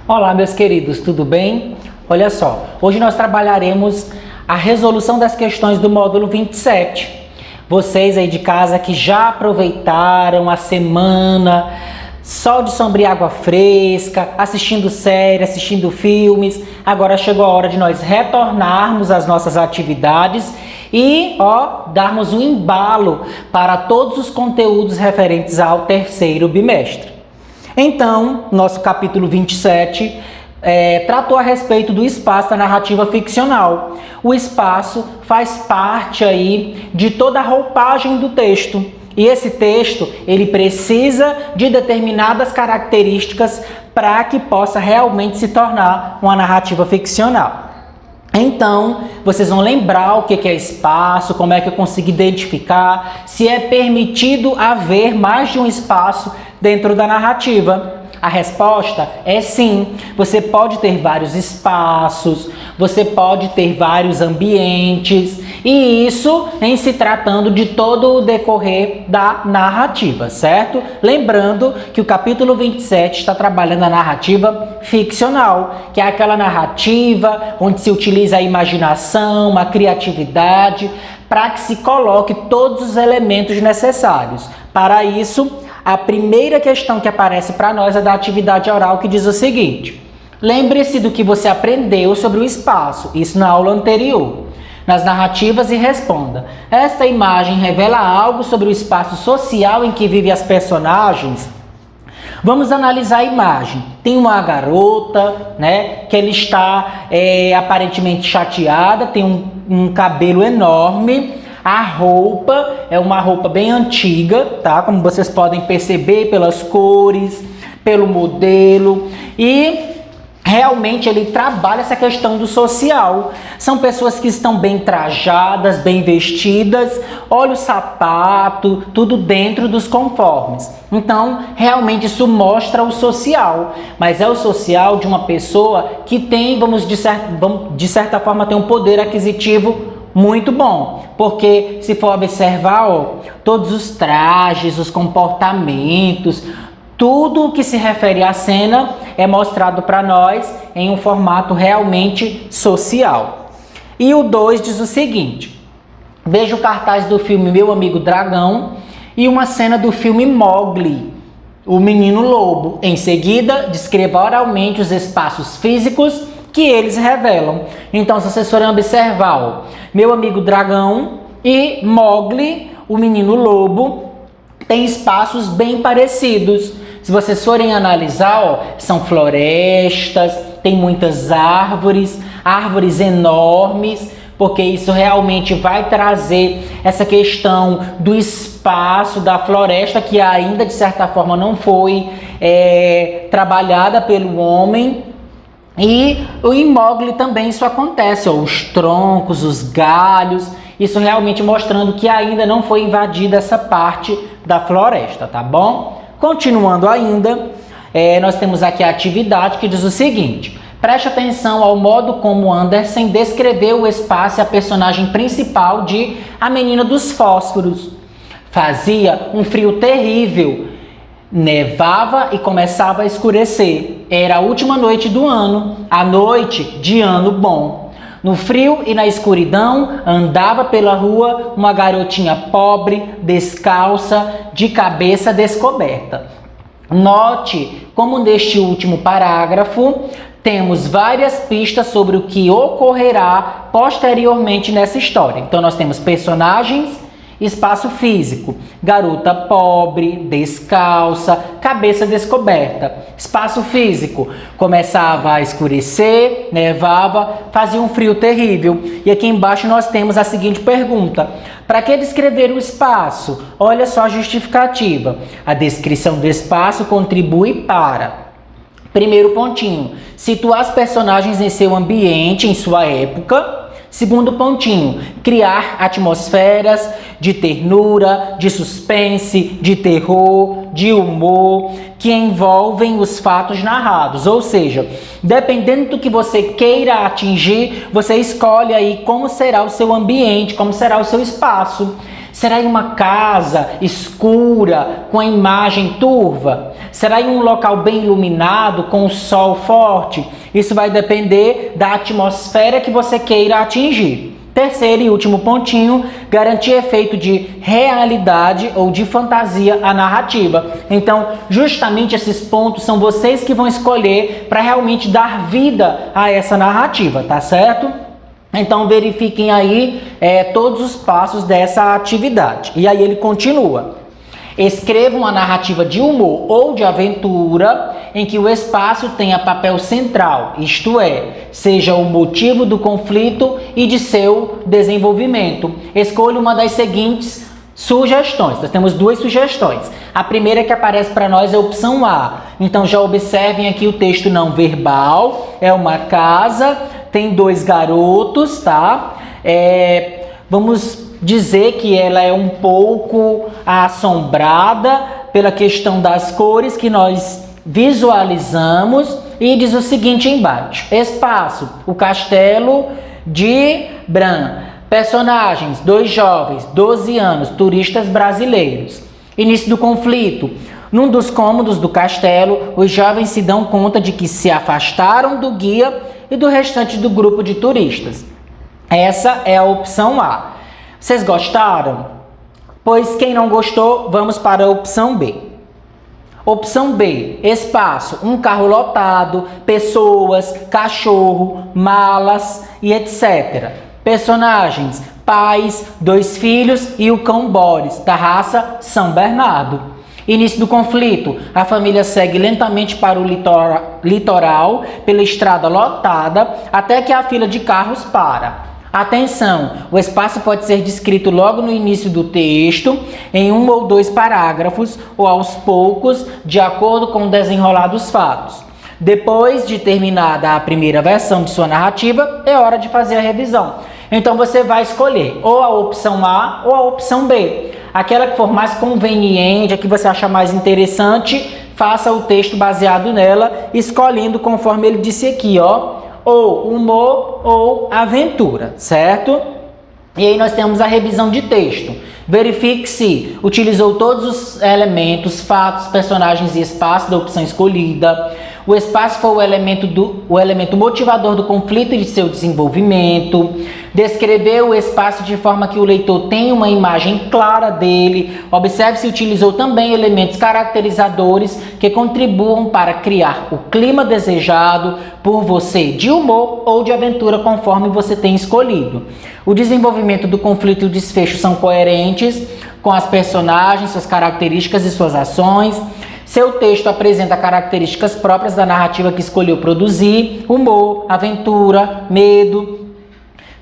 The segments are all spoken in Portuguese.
Olá, meus queridos, tudo bem? Olha só, hoje nós trabalharemos a resolução das questões do módulo 27. Vocês aí de casa que já aproveitaram a semana, sol de sombra e água fresca, assistindo séries, assistindo filmes, agora chegou a hora de nós retornarmos às nossas atividades e, darmos um embalo para todos os conteúdos referentes ao terceiro bimestre. Então, nosso capítulo 27 tratou a respeito do espaço da narrativa ficcional. O espaço faz parte aí de toda a roupagem do texto. E esse texto, ele precisa de determinadas características para que possa realmente se tornar uma narrativa ficcional. Então, vocês vão lembrar o que é espaço, como é que eu consigo identificar, se é permitido haver mais de um espaço dentro da narrativa. A resposta é sim. Você pode ter vários espaços, você pode ter vários ambientes, e isso em se tratando de todo o decorrer da narrativa, certo? Lembrando que o capítulo 27 está trabalhando a narrativa ficcional, que é aquela narrativa onde se utiliza a imaginação, a criatividade, para que se coloque todos os elementos necessários. Para isso, a primeira questão que aparece para nós é da atividade oral, que diz o seguinte: lembre-se do que você aprendeu sobre o espaço, isso na aula anterior, nas narrativas, e responda. Esta imagem revela algo sobre o espaço social em que vivem as personagens? Vamos analisar a imagem. Tem uma garota, que ela está aparentemente chateada, tem um cabelo enorme. A roupa é uma roupa bem antiga, tá? Como vocês podem perceber pelas cores, pelo modelo, e realmente ele trabalha essa questão do social. São pessoas que estão bem trajadas, bem vestidas, olha o sapato, tudo dentro dos conformes. Então, realmente isso mostra o social, mas é o social de uma pessoa que tem, de certa forma, tem um poder aquisitivo muito bom, porque se for observar, todos os trajes, os comportamentos, tudo o que se refere à cena é mostrado para nós em um formato realmente social. E o 2 diz o seguinte: veja o cartaz do filme Meu Amigo Dragão e uma cena do filme Mowgli, o Menino Lobo. Em seguida, descreva oralmente os espaços físicos que eles revelam. Então, se vocês forem observar, Meu Amigo Dragão e Mowgli, o Menino Lobo, tem espaços bem parecidos. Se vocês forem analisar, são florestas, tem muitas árvores enormes, porque isso realmente vai trazer essa questão do espaço da floresta, que ainda de certa forma não foi trabalhada pelo homem. E em Mowgli também isso acontece, os troncos, os galhos, isso realmente mostrando que ainda não foi invadida essa parte da floresta, tá bom? Continuando ainda, nós temos aqui a atividade que diz o seguinte: preste atenção ao modo como Andersen descreveu o espaço e a personagem principal de A Menina dos Fósforos. Fazia um frio terrível. Nevava e começava a escurecer. Era a última noite do ano, a noite de ano bom. No frio e na escuridão, andava pela rua uma garotinha pobre, descalça, de cabeça descoberta. Note como neste último parágrafo temos várias pistas sobre o que ocorrerá posteriormente nessa história. Então nós temos personagens, espaço físico, garota pobre, descalça, cabeça descoberta. Espaço físico, começava a escurecer, nevava, fazia um frio terrível. E aqui embaixo nós temos a seguinte pergunta: para que descrever o espaço? Olha só a justificativa. A descrição do espaço contribui para: primeiro pontinho, situar as personagens em seu ambiente, em sua época. Segundo pontinho, criar atmosferas de ternura, de suspense, de terror, de humor, que envolvem os fatos narrados. Ou seja, dependendo do que você queira atingir, você escolhe aí como será o seu ambiente, como será o seu espaço. Será em uma casa escura, com a imagem turva? Será em um local bem iluminado, com o sol forte? Isso vai depender da atmosfera que você queira atingir. Terceiro e último pontinho, garantir efeito de realidade ou de fantasia à narrativa. Então, justamente esses pontos são vocês que vão escolher para realmente dar vida a essa narrativa, tá certo? Então, verifiquem aí todos os passos dessa atividade. E aí ele continua. Escreva uma narrativa de humor ou de aventura em que o espaço tenha papel central, isto é, seja o motivo do conflito e de seu desenvolvimento. Escolha uma das seguintes sugestões. Nós temos duas sugestões. A primeira que aparece para nós é a opção A. Então já observem aqui o texto não verbal. É uma casa, tem dois garotos, tá? Vamos dizer que ela é um pouco assombrada pela questão das cores que nós visualizamos, e diz o seguinte embaixo: espaço, o castelo de Bran, personagens, 2 jovens, 12 anos, turistas brasileiros. Início do conflito. Num dos cômodos do castelo, os jovens se dão conta de que se afastaram do guia e do restante do grupo de turistas. Essa é a opção A. Vocês gostaram? Pois quem não gostou, vamos para a opção B. Opção B, espaço, um carro lotado, pessoas, cachorro, malas e etc. Personagens, pais, 2 filhos e o cão Boris, da raça São Bernardo. Início do conflito, a família segue lentamente para o litoral, pela estrada lotada, até que a fila de carros para. Atenção, o espaço pode ser descrito logo no início do texto, em 1 ou 2 parágrafos, ou aos poucos, de acordo com o desenrolar dos fatos. Depois de terminada a primeira versão de sua narrativa, é hora de fazer a revisão. Então você vai escolher ou a opção A ou a opção B. Aquela que for mais conveniente, a que você achar mais interessante, faça o texto baseado nela, escolhendo conforme ele disse aqui, ó. Ou humor ou aventura, certo? E aí nós temos a revisão de texto. Verifique se utilizou todos os elementos, fatos, personagens e espaço da opção escolhida. O espaço foi o elemento motivador do conflito e de seu desenvolvimento. Descreveu o espaço de forma que o leitor tenha uma imagem clara dele. Observe se utilizou também elementos caracterizadores que contribuam para criar o clima desejado por você, de humor ou de aventura, conforme você tem escolhido. O desenvolvimento do conflito e o desfecho são coerentes com as personagens, suas características e suas ações. Seu texto apresenta características próprias da narrativa que escolheu produzir: humor, aventura, medo.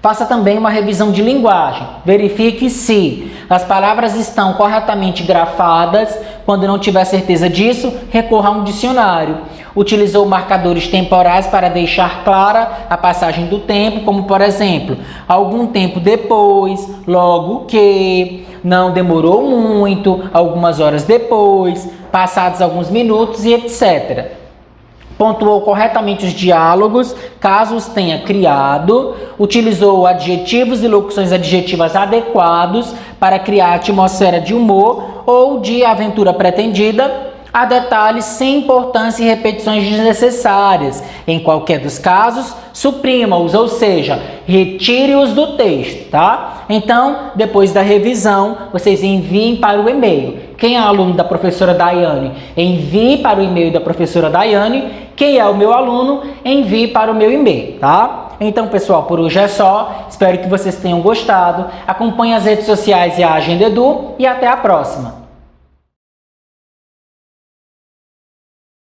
Faça também uma revisão de linguagem. Verifique se as palavras estão corretamente grafadas. Quando não tiver certeza disso, recorra a um dicionário. Utilizou marcadores temporais para deixar clara a passagem do tempo, como por exemplo, algum tempo depois, logo que, não demorou muito, algumas horas depois, passados alguns minutos e etc. Pontuou corretamente os diálogos, caso os tenha criado. Utilizou adjetivos e locuções adjetivas adequados para criar a atmosfera de humor ou de aventura pretendida. Há detalhes sem importância e repetições desnecessárias. Em qualquer dos casos, suprima-os, ou seja, retire-os do texto, tá? Então, depois da revisão, vocês enviem para o e-mail. Quem é aluno da professora Daiane, envie para o e-mail da professora Daiane. Quem é o meu aluno, envie para o meu e-mail, tá? Então, pessoal, por hoje é só. Espero que vocês tenham gostado. Acompanhe as redes sociais e a Agenda Edu e até a próxima.